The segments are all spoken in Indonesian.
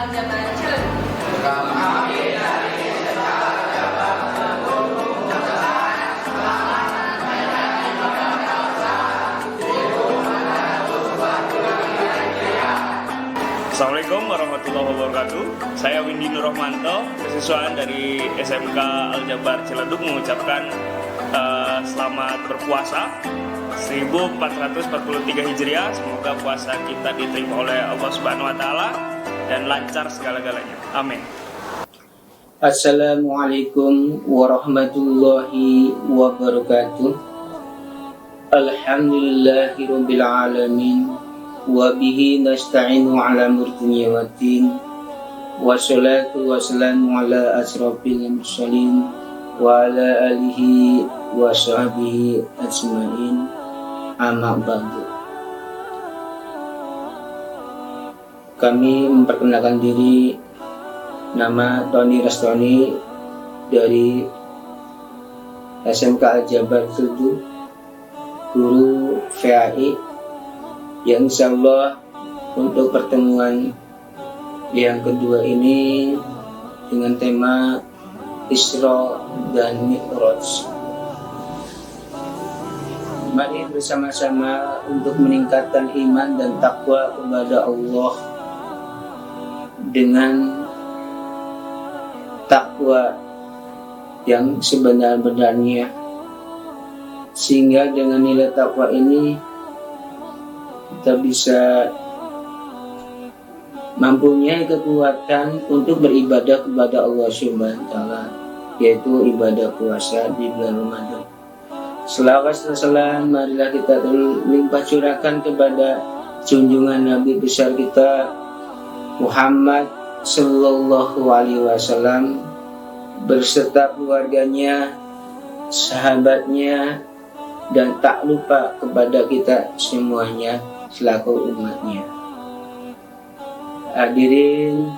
Al-Jabar Ciledug. Assalamualaikum warahmatullahi wabarakatuh. Saya Windy Nurrohmanto, siswa dari SMK Al-Jabar Ciledug, mengucapkan selamat berpuasa 1443 Hijriah. Semoga puasa kita diterima oleh Allah Subhanahu wa taala dan lancar segala-galanya. Amin. Assalamualaikum warahmatullahi wabarakatuh. Alhamdulillahirabbil alamin. Wa bihi nasta'inu ala murdunya waddin. Wassalatu wassalamu ala asrafil mursalin wa ala alihi wa sahbihi ajma'in. Amma ba'du. Kami memperkenalkan diri, nama Tony Rastoni dari SMK Al-Jabar Ciledug, guru VAI, yang insyaallah untuk pertemuan yang kedua ini dengan tema Isra dan Mi'raj. Mari bersama-sama untuk meningkatkan iman dan takwa kepada Allah dengan takwa yang sebenar-benarnya, sehingga dengan nilai takwa ini kita bisa mempunyai kekuatan untuk beribadah kepada Allah Subhanahu wa taala, yaitu ibadah puasa di bulan Ramadan. Selawat dan salam marilah kita terlimpah curahkan kepada junjungan Nabi besar kita Muhammad sallallahu alaihi wasallam berserta keluarganya, sahabatnya, dan tak lupa kepada kita semuanya selaku umatnya. Hadirin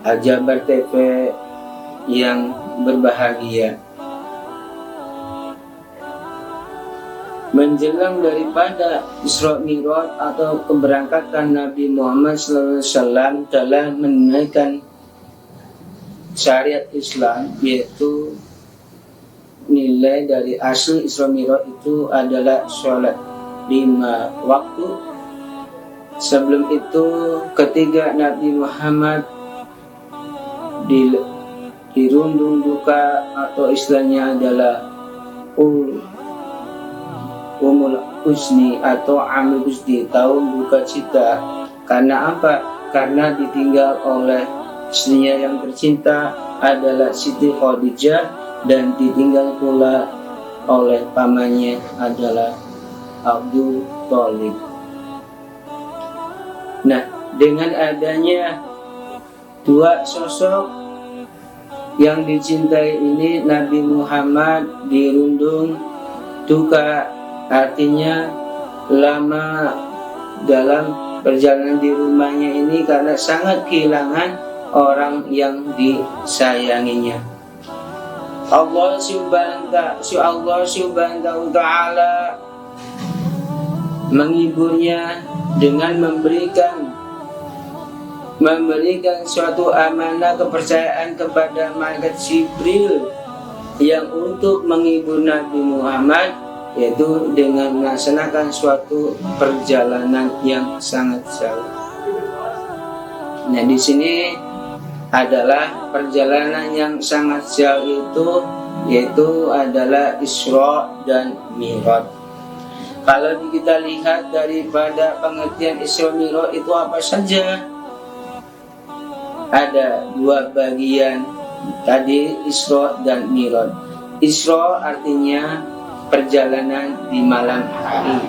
Al-Jabar TV yang berbahagia, menjelang daripada Isra Mi'raj atau keberangkatan Nabi Muhammad SAW dalam menunaikan syariat Islam, yaitu nilai dari asli Isra Mi'raj itu adalah sholat 5 waktu. Sebelum itu, ketika Nabi Muhammad dirundung duka, atau istilahnya adalah Umul Husni atau Amul Husni, tahun duka cita. Karena apa? Karena ditinggal oleh istrinya yang tercinta adalah Siti Khadijah, dan ditinggal pula oleh pamannya adalah Abdul Thalib. Nah, dengan adanya dua sosok yang dicintai ini, Nabi Muhammad dirundung duka, artinya lama dalam perjalanan di rumahnya ini karena sangat kehilangan orang yang disayanginya. Allah Subhanahu wa ta'ala menghiburnya dengan memberikan suatu amanah kepercayaan kepada malaikat Jibril yang untuk menghibur Nabi Muhammad, yaitu dengan melaksanakan suatu perjalanan yang sangat jauh. Nah, di sini adalah perjalanan yang sangat jauh itu, yaitu adalah Isra dan Mi'raj. Kalau kita lihat daripada pengertian Isra Mi'raj itu apa saja, ada dua bagian tadi, Isra dan Mi'raj. Isra artinya perjalanan di malam hari.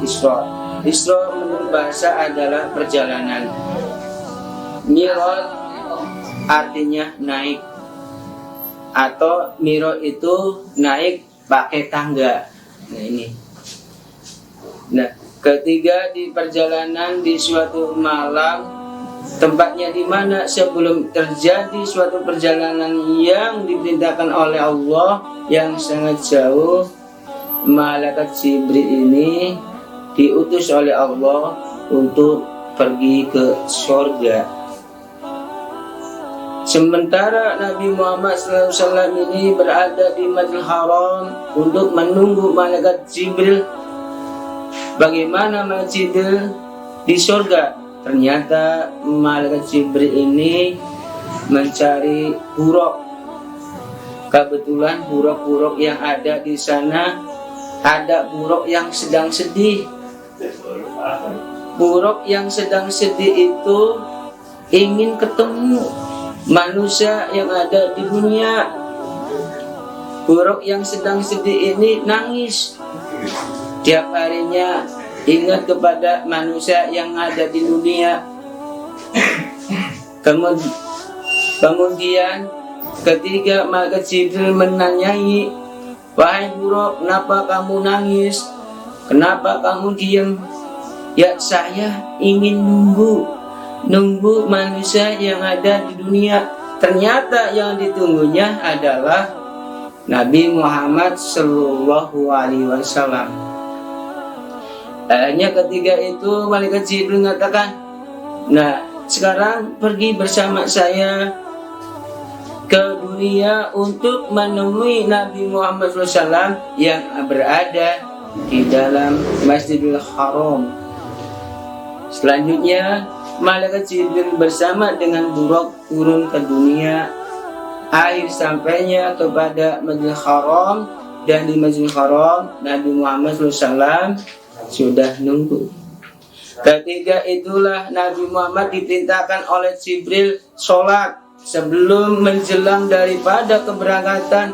Isra menurut bahasa adalah perjalanan. Mi'raj artinya naik, atau Mi'raj itu naik pakai tangga. Nah, ini. Nah, ketiga di perjalanan di suatu malam, tempatnya di mana sebelum terjadi suatu perjalanan yang diperintahkan oleh Allah yang sangat jauh, malaikat Jibril ini diutus oleh Allah untuk pergi ke sorga. Sementara Nabi Muhammad SAW ini berada di Masjidil Haram untuk menunggu malaikat Jibril. Bagaimana malaikat Jibril di sorga? Ternyata malaikat Jibril ini mencari buruk. Kebetulan buruk-buruk yang ada di sana, ada buruk yang sedang sedih. Buruk yang sedang sedih itu ingin ketemu manusia yang ada di dunia. Buruk yang sedang sedih ini nangis. Tiap harinya ingat kepada manusia yang ada di dunia. Kemudian ketika malaikat Jibril menanyai, "Wahai buruk, kenapa kamu nangis? Kenapa kamu diam?" "Ya, saya ingin nunggu manusia yang ada di dunia." Ternyata yang ditunggunya adalah Nabi Muhammad Sallallahu Alaihi Wasallam. Akhirnya ketika itu malaikat Jibril mengatakan, "Nah, sekarang pergi bersama saya ke dunia untuk menemui Nabi Muhammad SAW yang berada di dalam Masjidil Haram." Selanjutnya malaikat Jibril bersama dengan buruk turun ke dunia. Akhir sampainya kepada Masjidil Haram, dan di Masjidil Haram Nabi Muhammad SAW sudah nunggu. Ketika itulah Nabi Muhammad diperintahkan oleh Jibril sholat sebelum menjelang daripada keberangkatan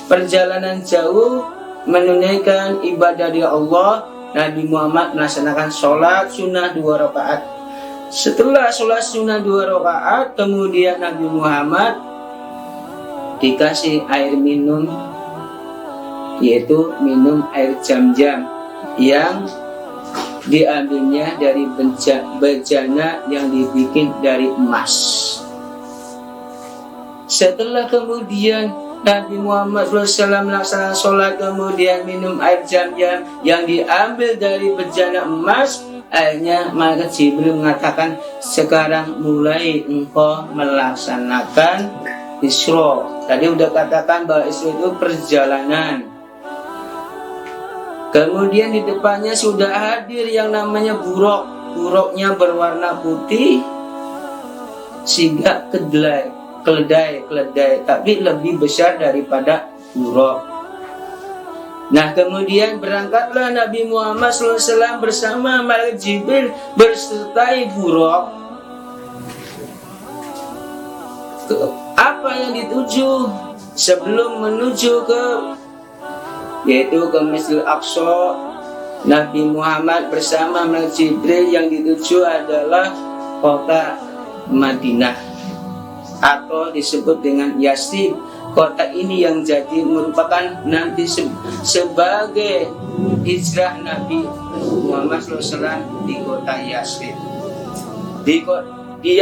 perjalanan jauh menunaikan ibadah di Allah. Nabi Muhammad melaksanakan sholat sunnah 2 rakaat. Setelah sholat sunnah 2 rakaat, kemudian Nabi Muhammad dikasih air minum, yaitu minum air Zam-Zam yang diambilnya dari bejana yang dibikin dari emas. Setelah kemudian Nabi Muhammad SAW melaksanakan sholat, kemudian minum air Zam-Zam yang diambil dari bejana emas. Akhirnya malaikat Jibril mengatakan, "Sekarang mulai engkau melaksanakan Isra." Tadi udah katakan bahwa Isra itu perjalanan. Kemudian di depannya sudah hadir yang namanya buruk. Buruknya berwarna putih sehingga keledai, tapi lebih besar daripada buruk. Nah, kemudian berangkatlah Nabi Muhammad SAW bersama malaikat Jibril bersertai buruk. Apa yang dituju sebelum menuju yaitu ke Masjidil Aqsa? Nabi Muhammad bersama malaikat Jibril yang dituju adalah kota Madinah, atau disebut dengan Yasrib. Kota ini yang jadi merupakan nanti sebagai hijrah Nabi Muhammad SAW di kota Yasrib. Di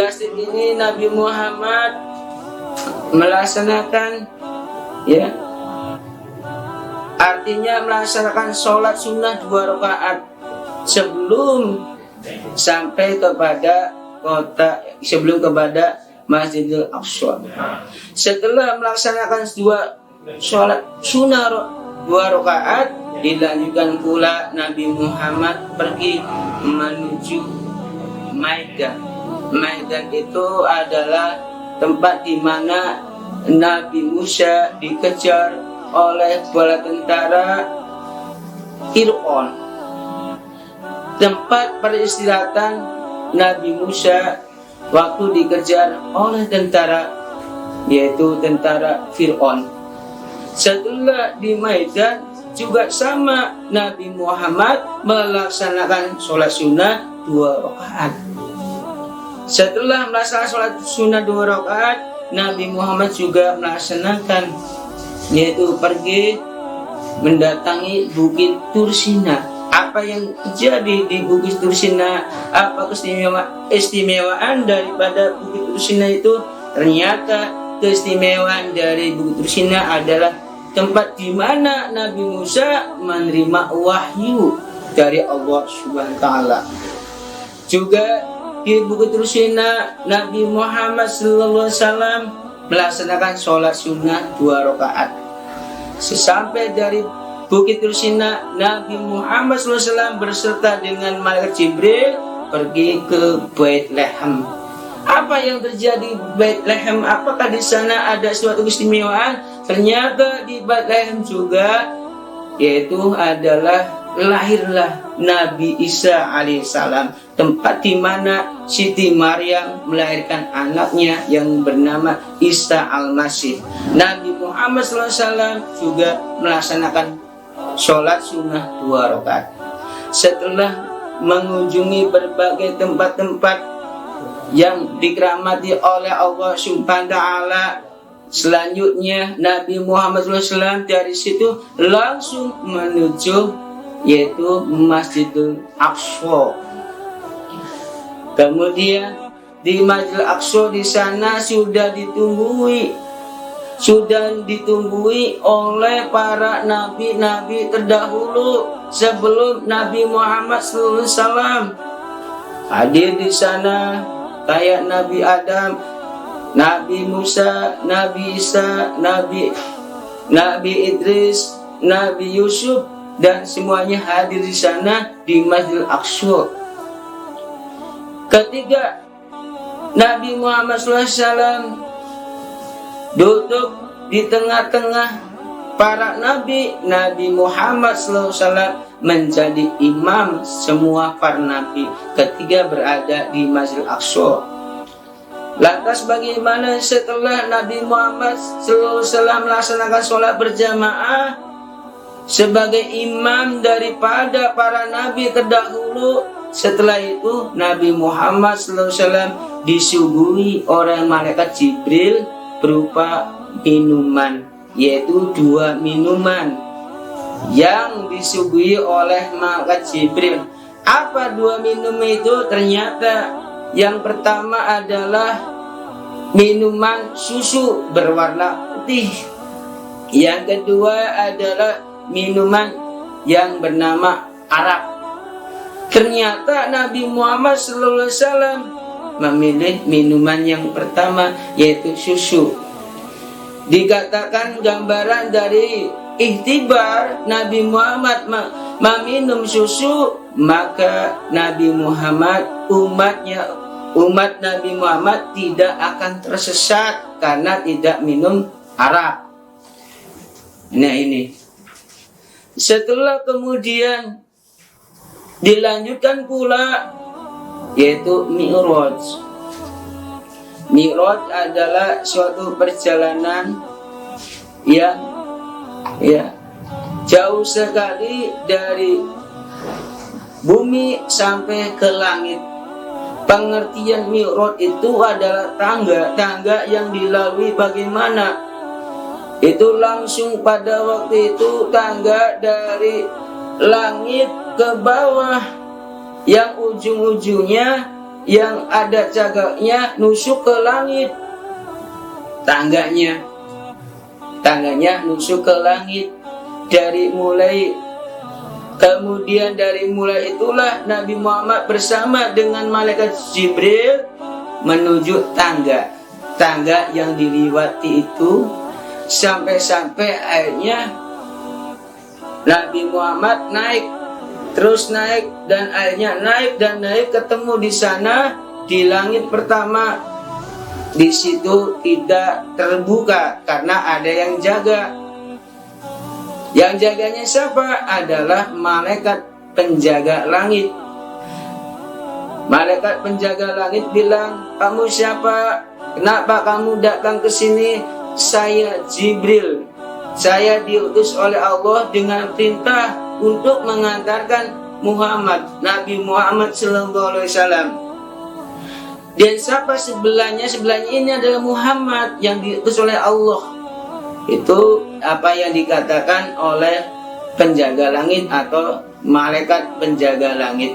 Yasrib ini Nabi Muhammad melaksanakan, artinya melaksanakan sholat sunnah 2 rakaat sebelum sampai kepada Masjidil Aqsa. Setelah melaksanakan sholat sunnah 2 rakaat, dilanjutkan pula Nabi Muhammad pergi menuju Maidan. Maidan itu adalah tempat di mana Nabi Musa dikejar oleh bala tentara Fir'aun. Tempat peristirahatan Nabi Musa waktu dikejar oleh tentara, yaitu tentara Fir'aun. Setelah di Maidan juga sama, Nabi Muhammad melaksanakan sholat sunnah 2 rakaat. Setelah melaksanakan sholat sunnah 2 rakaat, Nabi Muhammad juga melaksanakan, yaitu pergi mendatangi Bukit Tursina. Apa yang terjadi di Bukit Tursina? Apa keistimewaan daripada Bukit Tursina itu? Ternyata keistimewaan dari Bukit Tursina adalah tempat di mana Nabi Musa menerima wahyu dari Allah Subhanahu wa taala. Juga di Bukit Rusina Nabi Muhammad SAW melaksanakan sholat sunnah 2 rakaat. Sesampai dari Bukit Rusina, Nabi Muhammad SAW berserta dengan malaikat Jibril pergi ke Bethlehem. Apa yang terjadi di Bethlehem? Apakah di sana ada suatu keistimewaan? Ternyata di Bethlehem juga, yaitu adalah lahirlah Nabi Isa alaihissalam, tempat di mana Siti Maryam melahirkan anaknya yang bernama Isa al-Masih. Nabi Muhammad SAW juga melaksanakan sholat sunnah 2 rakaat. Setelah mengunjungi berbagai tempat-tempat yang dikerahmati oleh Allah Subhanahu wa Ta'ala, selanjutnya Nabi Muhammad SAW dari situ langsung menuju yaitu Masjidil Aqsa. Kemudian di Masjidil Aqsa di sana sudah ditunggui oleh para nabi-nabi terdahulu sebelum Nabi Muhammad SAW. Hadir di sana kayak Nabi Adam, Nabi Musa, Nabi Isa, Nabi Idris, Nabi Yusuf, dan semuanya hadir di sana di Masjidil Aqsa. Ketika Nabi Muhammad SAW duduk di tengah-tengah para nabi, Nabi Muhammad SAW menjadi imam semua para nabi ketika berada di Masjidil Aqsa. Lantas bagaimana setelah Nabi Muhammad SAW melaksanakan sholat berjamaah sebagai imam daripada para nabi terdahulu? Setelah itu Nabi Muhammad SAW disuguhi oleh malaikat Jibril berupa minuman, yaitu 2 minuman yang disuguhi oleh malaikat Jibril. Apa 2 minum itu? Ternyata yang pertama adalah minuman susu berwarna putih. Yang kedua adalah minuman yang bernama arak. Ternyata Nabi Muhammad SAW memilih minuman yang pertama, yaitu susu. Dikatakan gambaran dari ikhtibar Nabi Muhammad meminum susu, maka Nabi Muhammad, umat Nabi Muhammad tidak akan tersesat karena tidak minum arak. Nah ini. Setelah kemudian dilanjutkan pula yaitu Mi'raj. Mi'raj adalah suatu perjalanan yang jauh sekali dari bumi sampai ke langit. Pengertian Mi'raj itu adalah tangga yang dilalui bagaimana? Itu langsung pada waktu itu tangga dari langit ke bawah, yang ujung-ujungnya yang ada cagaknya nusuk ke langit. Tangganya nusuk ke langit. Kemudian dari mulai itulah Nabi Muhammad bersama dengan malaikat Jibril menuju tangga yang diliwati itu, sampai akhirnya Nabi Muhammad terus naik dan akhirnya naik ketemu di sana di langit pertama. Di situ tidak terbuka karena ada yang jaga. Yang jaganya siapa? Adalah malaikat penjaga langit. Malaikat penjaga langit bilang, "Kamu siapa? Kenapa kamu datang ke sini?" "Saya Jibril. Saya diutus oleh Allah dengan perintah untuk mengantarkan Nabi Muhammad SAW." Dan siapa sebelahnya? Sebelahnya ini adalah Muhammad yang diutus oleh Allah. Itu apa yang dikatakan oleh penjaga langit atau malaikat penjaga langit.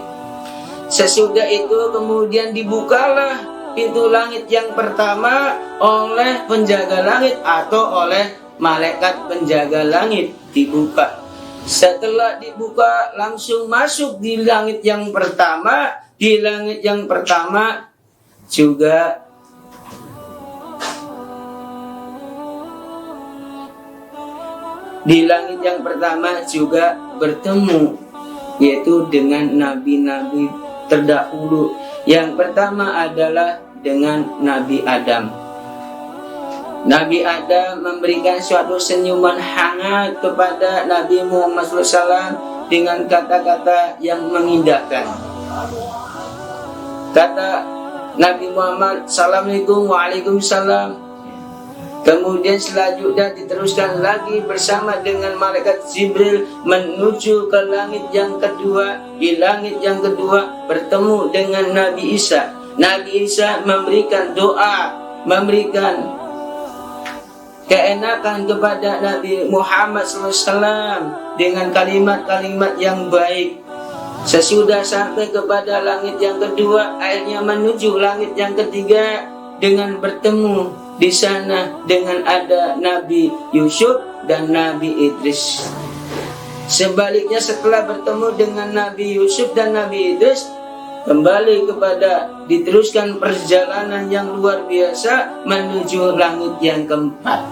Sesudah itu kemudian dibukalah pintu langit yang pertama oleh penjaga langit atau oleh malaikat penjaga langit, dibuka. Setelah dibuka langsung masuk di langit yang pertama. Di langit yang pertama juga bertemu, yaitu dengan nabi-nabi terdahulu. Yang pertama adalah dengan Nabi Adam. Nabi Adam memberikan suatu senyuman hangat kepada Nabi Muhammad SAW dengan kata-kata yang mengindahkan. Kata Nabi Muhammad, Assalamualaikum, Waalaikumsalam. Kemudian selanjutnya diteruskan lagi bersama dengan malaikat Jibril menuju ke langit yang kedua. Di langit yang kedua bertemu dengan Nabi Isa. Nabi Isa memberikan doa, memberikan keenakan kepada Nabi Muhammad SAW dengan kalimat-kalimat yang baik. Sesudah sampai kepada langit yang kedua, akhirnya menuju langit yang ketiga dengan bertemu di sana dengan ada Nabi Yusuf dan Nabi Idris. Sebaliknya setelah bertemu dengan Nabi Yusuf dan Nabi Idris, kembali kepada diteruskan perjalanan yang luar biasa menuju langit yang keempat.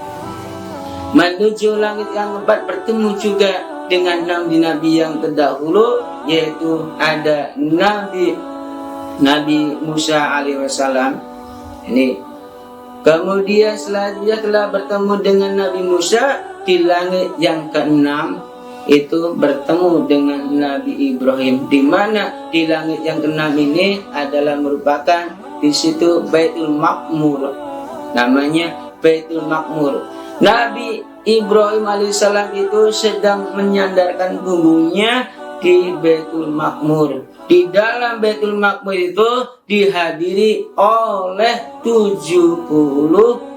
Menuju langit yang keempat bertemu juga dengan nabi-nabi yang terdahulu, yaitu ada Nabi Musa alaihissalam. Ini kemudian selanjutnya telah bertemu dengan Nabi Musa di langit yang keenam, itu bertemu dengan Nabi Ibrahim, di mana di langit yang keenam ini adalah merupakan di situ Baitul Makmur, namanya Baitul Makmur. Nabi Ibrahim alaihissalam itu sedang menyandarkan punggungnya di Baitul Makmur. Di dalam Baitul Makmur itu dihadiri oleh 70.000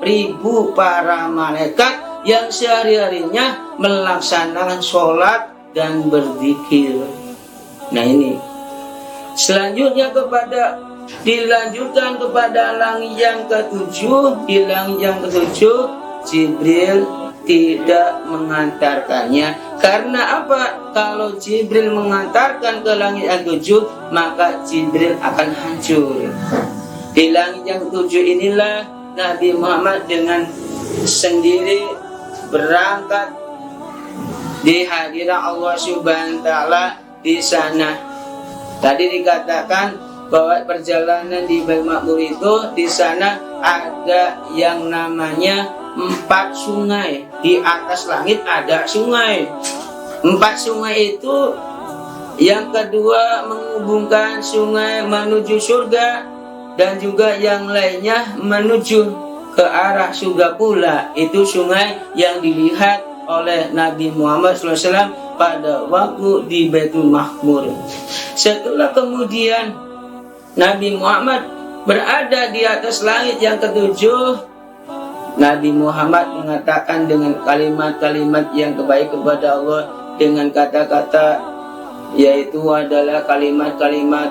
para malaikat yang sehari-harinya melaksanakan sholat dan berzikir. Nah ini selanjutnya dilanjutkan kepada langit yang ketujuh. Di langit yang ketujuh Jibril tidak mengantarkannya. Karena apa? Kalau Jibril mengantarkan ke langit yang ketujuh, maka Jibril akan hancur. Di langit yang ketujuh inilah Nabi Muhammad dengan sendiri berangkat di hadirat Allah Subhanahu wa taala di sana. Tadi dikatakan bahwa perjalanan di Baitul Makmur itu di sana ada yang namanya 4 sungai. Di atas langit ada sungai. 4 sungai itu, yang kedua menghubungkan sungai menuju surga, dan juga yang lainnya menuju ke arah surga pula. Itu sungai yang dilihat oleh Nabi Muhammad SAW pada waktu di Baitul Makmur. Setelah kemudian Nabi Muhammad berada di atas langit yang ketujuh, Nabi Muhammad mengatakan dengan kalimat-kalimat yang baik kepada Allah dengan kata-kata, yaitu adalah kalimat-kalimat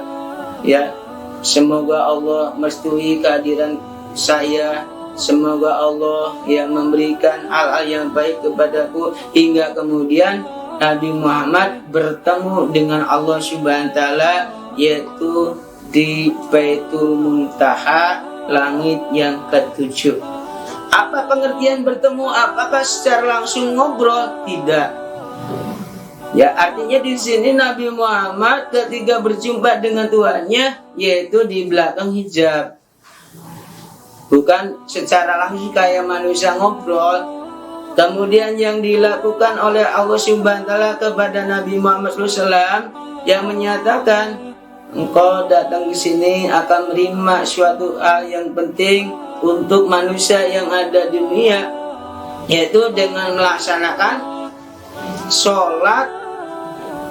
ya, semoga Allah merestui kehadiran saya, semoga Allah yang memberikan hal-hal yang baik kepadaku, hingga kemudian Nabi Muhammad bertemu dengan Allah Subhanahu wa taala, yaitu di Baitul Muntaha, langit yang ketujuh. Apa pengertian bertemu? Apakah secara langsung ngobrol? Tidak. Ya, artinya di sini Nabi Muhammad ketika berjumpa dengan Tuhannya, yaitu di belakang hijab. Bukan secara langsung kayak manusia ngobrol. Kemudian yang dilakukan oleh Allah Subhanahu wa taala kepada Nabi Muhammad SAW yang menyatakan, engkau datang ke sini akan menerima suatu hal yang penting untuk manusia yang ada di dunia, yaitu dengan melaksanakan sholat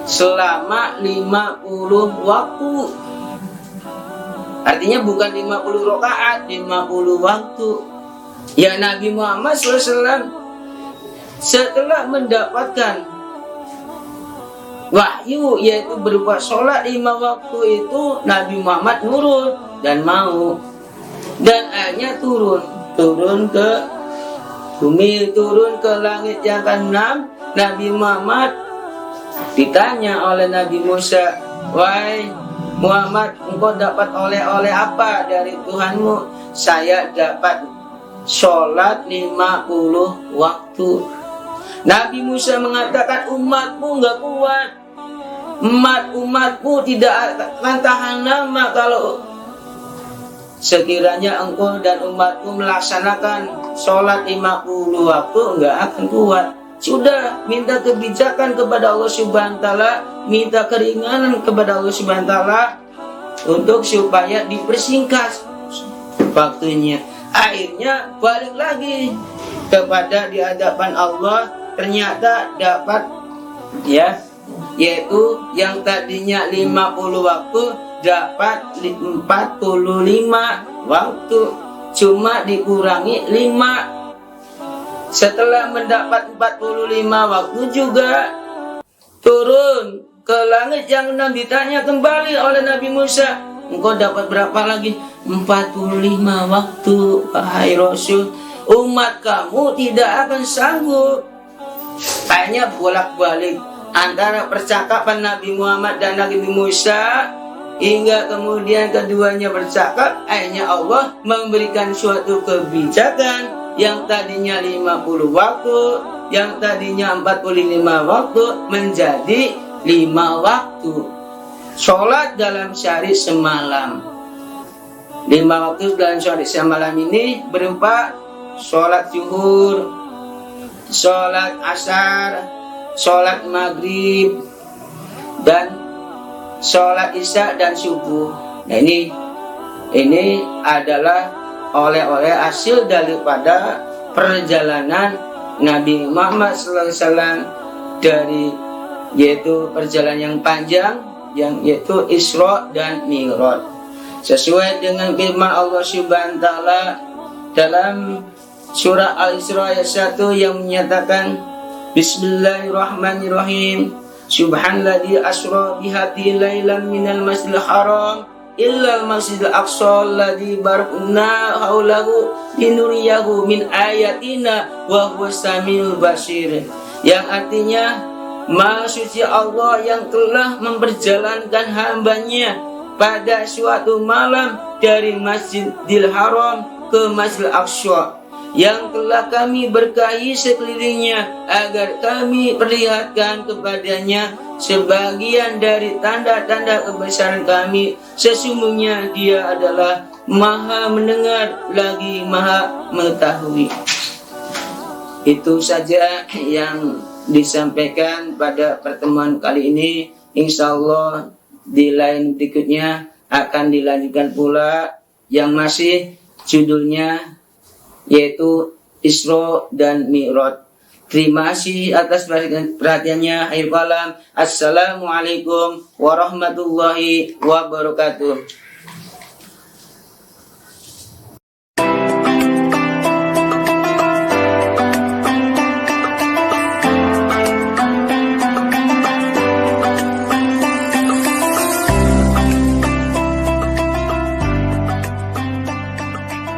selama 50 waktu. Artinya bukan 50 rakaat, 50 waktu. Ya, Nabi Muhammad SAW setelah mendapatkan wahyu, yaitu berupa sholat 5 waktu itu, Nabi Muhammad nurut dan mau, dan akhirnya turun ke bumi, turun ke langit yang ke-6. Nabi Muhammad Ditanya oleh Nabi Musa, "Wahai Muhammad, engkau dapat oleh-oleh apa dari Tuhanmu?" "Saya dapat sholat 50 waktu." Nabi Musa mengatakan, umatmu nggak kuat. Umatku tidak akan tahan lama kalau sekiranya engkau dan umatmu melaksanakan sholat 50 waktu, nggak akan kuat. Sudah, minta kebijakan kepada Allah Subhanahu wa Ta'ala, minta keringanan kepada Allah Subhanahu wa Ta'ala untuk supaya dipersingkat waktunya. Akhirnya balik lagi kepada di hadapan Allah, ternyata dapat yaitu yang tadinya 50 waktu dapat 45 waktu, cuma dikurangi 5. Setelah mendapat 45 waktu juga turun ke langit yang 6, ditanya kembali oleh Nabi Musa, engkau dapat berapa lagi? 45 waktu. Wahai Rasul, umat kamu tidak akan sanggup. Kayaknya bolak-balik antara percakapan Nabi Muhammad dan Nabi Musa, hingga kemudian keduanya bercakap. Akhirnya Allah memberikan suatu kebijakan, yang tadinya 50 waktu, yang tadinya 45 waktu, menjadi 5 waktu. Sholat dalam sehari semalam. 5 waktu dalam sehari semalam ini berupa sholat zuhur, sholat asar, sholat maghrib, dan sholat isya dan subuh. Nah, ini adalah oleh-oleh hasil daripada perjalanan Nabi Muhammad SAW dari yaitu perjalanan yang panjang, yang yaitu Isra dan Mi'raj. Sesuai dengan firman Allah Subhanahu wa Ta'ala dalam surah Al-Isra ayat 1 yang menyatakan, Bismillahirrahmanirrahim. Subhanalladzi asra bihabdi lailan minal masjidil haram illal masjidil aqsa alladzi barakna haulahu linuriyahu min ayatina wa huwas samiul basir. Yang artinya, Maha suci Allah yang telah memperjalankan hambanya pada suatu malam dari Masjidil Haram ke Masjidil Aqsa, yang telah kami berkahi sekelilingnya agar kami perlihatkan kepadanya sebagian dari tanda-tanda kebesaran kami. Sesungguhnya Dia adalah Maha mendengar lagi Maha mengetahui. Itu saja yang disampaikan pada pertemuan kali ini. Insya Allah di lain berikutnya akan dilanjutkan pula yang masih judulnya yaitu Isra dan Mi'raj. Terima kasih atas perhatiannya. Akhir kalam. Assalamualaikum warahmatullahi wabarakatuh.